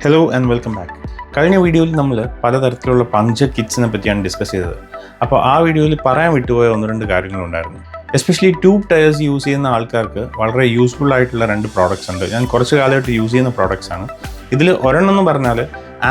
Hello and welcome back. കഴിഞ്ഞ വീഡിയോയിൽ നമ്മൾ പലതരത്തിലുള്ള പങ്ക്ചർ കിറ്റ്സിനെ പറ്റിയാണ് ഡിസ്കസ് ചെയ്തത്. അപ്പോൾ ആ വീഡിയോയിൽ പറയാൻ വിട്ടുപോയ ഒന്ന് രണ്ട് കാര്യങ്ങളുണ്ടായിരുന്നു. എസ്പെഷ്യലി ട്യൂബ് ടയേഴ്സ് യൂസ് ചെയ്യുന്ന ആൾക്കാർക്ക് വളരെ യൂസ്ഫുൾ ആയിട്ടുള്ള രണ്ട് പ്രോഡക്റ്റ്സ് ഉണ്ട്. ഞാൻ കുറച്ച് കാലമായിട്ട് യൂസ് ചെയ്യുന്ന പ്രോഡക്റ്റ്സ് ആണ്. ഇതിൽ ഒരെണ്ണം എന്ന് പറഞ്ഞാൽ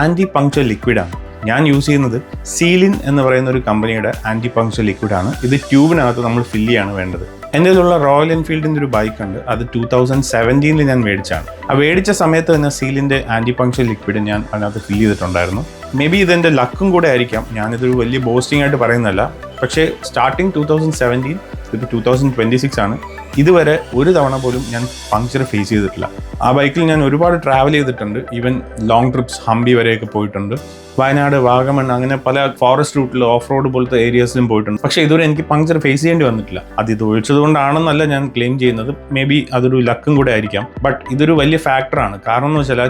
ആൻറ്റി പങ്ക്ചർ ലിക്വിഡാണ്. ഞാൻ യൂസ് ചെയ്യുന്നത് സീലിൻ എന്ന് പറയുന്ന ഒരു കമ്പനിയുടെ ആൻറ്റി പങ്ക്ചർ ലിക്വിഡാണ്. ഇത് ട്യൂബിനകത്ത് നമ്മൾ ഫില്ല് ചെയ്യാണ് വേണ്ടത്. എൻ്റെ ഇതിലുള്ള റോയൽ എൻഫീൽഡിൻ്റെ ഒരു ബൈക്ക് ഉണ്ട്. അത് 2017 ഞാൻ മേടിച്ചാണ്. ആ മേടിച്ച സമയത്ത് തന്നെ സീലിൻ്റെ ആൻറ്റി പങ്ക്ചർ ലിക്വിഡ് ഞാൻ അതിനകത്ത് ഫില്ല് ചെയ്തിട്ടുണ്ടായിരുന്നു. മേ ബി ഇതെൻ്റെ ലക്കും കൂടെ ആയിരിക്കാം. ഞാനിതൊരു വലിയ ബോസ്റ്റിംഗ് ആയിട്ട് പറയുന്നതല്ല. പക്ഷേ സ്റ്റാർട്ടിങ് 2017, ഇതിപ്പോൾ 2026 ആണ്. ഇതുവരെ ഒരു തവണ പോലും ഞാൻ പങ്ക്ചർ ഫേസ് ചെയ്തിട്ടില്ല. ആ ബൈക്കിൽ ഞാൻ ഒരുപാട് ട്രാവൽ ചെയ്തിട്ടുണ്ട്. ഈവൻ ലോങ് ട്രിപ്സ് ഹംപി വരെയൊക്കെ പോയിട്ടുണ്ട്. വയനാട്, വാഗമൺ, അങ്ങനെ പല ഫോറസ്റ്റ് റൂട്ടിൽ ഓഫ് റോഡ് പോലത്തെ ഏരിയാസിലും പോയിട്ടുണ്ട്. പക്ഷേ ഇതുവരെ എനിക്ക് പങ്ക്ചർ ഫേസ് ചെയ്യേണ്ടി വന്നിട്ടില്ല. ഇത് ഒഴിച്ചതുകൊണ്ടാണെന്നല്ല ഞാൻ ക്ലെയിം ചെയ്യുന്നത്. മേ ബി അതൊരു ലക്കും കൂടെ ആയിരിക്കാം. ബട്ട് ഇതൊരു വലിയ ഫാക്ടറാണ്. കാരണം എന്ന് വെച്ചാൽ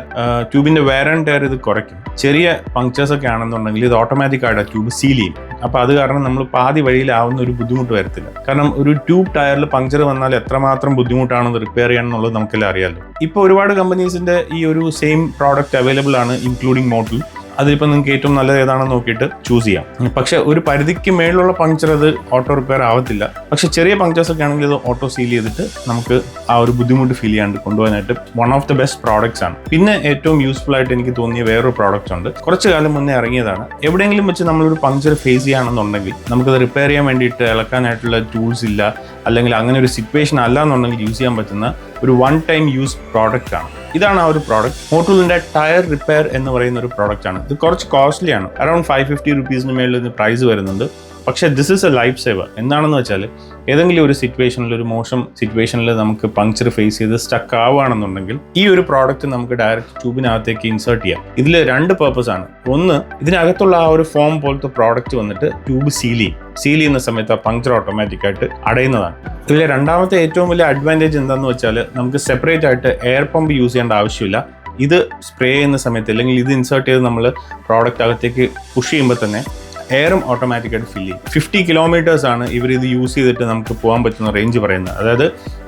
ട്യൂബിന്റെ വെയർ ആൻഡ് ടയർ ഇത് കുറയ്ക്കും. ചെറിയ പങ്ക്ചേഴ്സ് ഒക്കെ ആണെന്നുണ്ടെങ്കിൽ ഇത് ഓട്ടോമാറ്റിക് ആയിട്ട് ട്യൂബ് സീൽ ചെയ്യും. അപ്പോൾ അത് കാരണം നമ്മൾ പാതി വഴിയിലാവുന്ന ഒരു ബുദ്ധിമുട്ട് വരത്തില്ല. കാരണം ഒരു ട്യൂബ് ടയറിൽ പങ്ക്ചർ വന്നാൽ എത്രമാത്രം ബുദ്ധിമുട്ടാണെന്ന് റിപ്പയർ ചെയ്യണമെന്നുള്ളത് നമുക്കെല്ലാം അറിയാമല്ലോ. ഇപ്പോൾ ഒരുപാട് കമ്പനീസിന്റെ ഈ ഒരു സെയിം പ്രോഡക്റ്റ് അവൈലബിൾ ആണ്, ഇൻക്ലൂഡിങ് മോട്ടൽ. അതിലിപ്പോൾ നിങ്ങൾക്ക് ഏറ്റവും നല്ലത് ഏതാണെന്ന് നോക്കിയിട്ട് ചൂസ് ചെയ്യാം. പക്ഷെ ഒരു പരിധിക്ക് മേളിലുള്ള പങ്ക്ചർ അത് ഓട്ടോ റിപ്പയർ ആവത്തില്ല. പക്ഷെ ചെറിയ പങ്ക്ചേഴ്സ് ഒക്കെ ആണെങ്കിൽ ഇത് ഓട്ടോ സീൽ ചെയ്തിട്ട് നമുക്ക് ആ ഒരു ബുദ്ധിമുട്ട് ഫീൽ ചെയ്യാണ്ട് കൊണ്ടുപോകാനായിട്ട് one of the best products ആണ്. പിന്നെ ഏറ്റവും യൂസ്ഫുൾ ആയിട്ട് എനിക്ക് തോന്നിയ വേറൊരു പ്രോഡക്റ്റ് ഉണ്ട്. കുറച്ച് കാലം മുന്നേ ഇറങ്ങിയതാണ്. എവിടെയെങ്കിലും വെച്ച് നമ്മളൊരു പങ്ക്ചർ ഫേസ് ചെയ്യുകയാണെന്നുണ്ടെങ്കിൽ നമുക്കത് റിപ്പയർ ചെയ്യാൻ വേണ്ടിയിട്ട് ഇളക്കാനായിട്ടുള്ള ടൂൾസ് ഇല്ല, അല്ലെങ്കിൽ അങ്ങനെ ഒരു സിറ്റുവേഷൻ അല്ല എന്നുണ്ടെങ്കിൽ യൂസ് ചെയ്യാൻ പറ്റുന്ന ഒരു വൺ ടൈം യൂസ് പ്രോഡക്റ്റ് ആണ്. ഇതാണ് ആ ഒരു പ്രോഡക്റ്റ്. മോട്ടൂളിന്റെ ടയർ റിപ്പയർ എന്ന് പറയുന്ന ഒരു പ്രോഡക്റ്റ് ആണ്. ഇത് കുറച്ച് കോസ്റ്റ്ലി ആണ്. അറൌണ്ട് 550 റുപ്പീസിന് മേളിൽ ഇത് പ്രൈസ് വരുന്നുണ്ട്. പക്ഷേ this is a life saver. എന്താണെന്ന് വെച്ചാൽ ഏതെങ്കിലും ഒരു സിറ്റുവേഷനിൽ, ഒരു മോശം സിറ്റുവേഷനിൽ നമുക്ക് പങ്ക്ചർ ഫേസ് ചെയ്ത് സ്റ്റക്ക് ആവുകയാണെന്നുണ്ടെങ്കിൽ ഈ ഒരു പ്രോഡക്റ്റ് നമുക്ക് ഡയറക്റ്റ് ട്യൂബിനകത്തേക്ക് ഇൻസേർട്ട് ചെയ്യാം. ഇതിൽ രണ്ട് പർപ്പസ് ആണ്. ഒന്ന്, ഇതിനകത്തുള്ള ആ ഒരു ഫോം പോലത്തെ പ്രോഡക്റ്റ് വന്നിട്ട് ട്യൂബ് സീൽ ചെയ്യുന്ന സമയത്ത് ആ പങ്ക്ചർ ഓട്ടോമാറ്റിക്കായിട്ട് അടയുന്നതാണ്. ഇതിലെ രണ്ടാമത്തെ ഏറ്റവും വലിയ അഡ്വാൻറ്റേജ് എന്താണെന്ന് വെച്ചാൽ നമുക്ക് സെപ്പറേറ്റ് ആയിട്ട് എയർ പമ്പ് യൂസ് ചെയ്യേണ്ട ആവശ്യമില്ല. ഇത് സ്പ്രേ ചെയ്യുന്ന സമയത്ത്, അല്ലെങ്കിൽ ഇത് ഇൻസേർട്ട് ചെയ്ത് നമ്മൾ പ്രോഡക്റ്റ് അകത്തേക്ക് പുഷ് ചെയ്യുമ്പോൾ തന്നെ എയറും ഓട്ടോമാറ്റിക്കായിട്ട് ഫില്ല് ചെയ്യും. 50 കിലോമീറ്റേഴ്സ് ആണ് ഇവർ ഇത് യൂസ് ചെയ്തിട്ട് നമുക്ക് പോകാൻ പറ്റുന്ന റേഞ്ച് പറയുന്നത്. അതായത്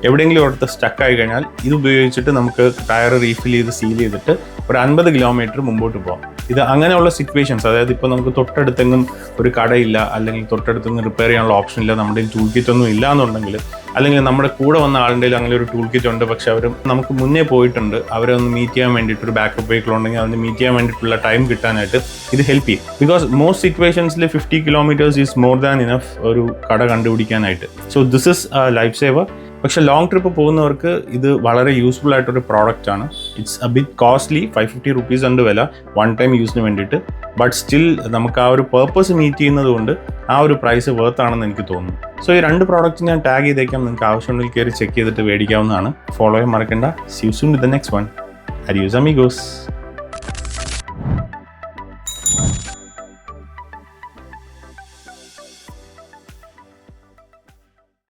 എവിടെയെങ്കിലും ഒരിടത്ത് സ്റ്റക്കായി കഴിഞ്ഞാൽ ഇത് ഉപയോഗിച്ചിട്ട് നമുക്ക് ടയർ റീഫിൽ ചെയ്ത് സീൽ ചെയ്തിട്ട് ഒരു 50 കിലോമീറ്റർ മുമ്പോട്ട് പോകാം. ഇത് അങ്ങനെയുള്ള സിറ്റുവേഷൻസ്, അതായത് ഇപ്പോൾ നമുക്ക് തൊട്ടടുത്തെങ്ങും ഒരു കടയില്ല, അല്ലെങ്കിൽ തൊട്ടടുത്തെങ്ങും റിപ്പയർ ചെയ്യാനുള്ള ഓപ്ഷൻ ഇല്ല, നമ്മുടെ ടൂൾ കിറ്റ് ഒന്നും ഇല്ല എന്നുണ്ടെങ്കിൽ, അല്ലെങ്കിൽ നമ്മുടെ കൂടെ വന്ന ആളുടെ അങ്ങനെ ഒരു ടൂൾ കിറ്റ് ഉണ്ട്, പക്ഷെ അവർ നമുക്ക് മുന്നേ പോയിട്ടുണ്ട്, അവരെ ഒന്ന് മീറ്റ് ചെയ്യാൻ വേണ്ടിയിട്ട് ഒരു ബാക്കപ്പ് വെഹിക്കിൾ ഉണ്ടെങ്കിൽ അതിന് മീറ്റ് ചെയ്യാൻ വേണ്ടിയിട്ടുള്ള ടൈം കിട്ടാനായിട്ട് ഇത് ഹെൽപ്പ് ചെയ്യും. ബിക്കോസ് മോസ്റ്റ് സിറ്റുവേഷൻസിൽ 50 kilometres is more than enough ഒരു കട കണ്ടുപിടിക്കാനായിട്ട്. So this is life saver. പക്ഷെ ലോങ് ട്രിപ്പ് പോകുന്നവർക്ക് ഇത് വളരെ യൂസ്ഫുൾ ആയിട്ടൊരു പ്രോഡക്റ്റ് ആണ്. It's a bit costly, 550 rupees ഉണ്ട് വില വൺ ടൈം യൂസിന് വേണ്ടിയിട്ട്. ബട്ട് സ്റ്റിൽ നമുക്ക് ആ ഒരു പേർപ്പസ് മീറ്റ് ചെയ്യുന്നത് കൊണ്ട് ആ ഒരു പ്രൈസ് വർത്ത് ആണെന്ന് എനിക്ക് തോന്നുന്നു. സോ ഈ രണ്ട് പ്രോഡക്റ്റ്സ് ഞാൻ ടാഗ് ചെയ്തേക്കാം. നിങ്ങൾക്ക് ആവശ്യമുണ്ടെങ്കിൽ കയറി ചെക്ക് ചെയ്തിട്ട് മേടിക്കാവുന്നതാണ്. ഫോളോ ചെയ്യാൻ മറക്കണ്ട. See you soon with the next one. Adios amigos.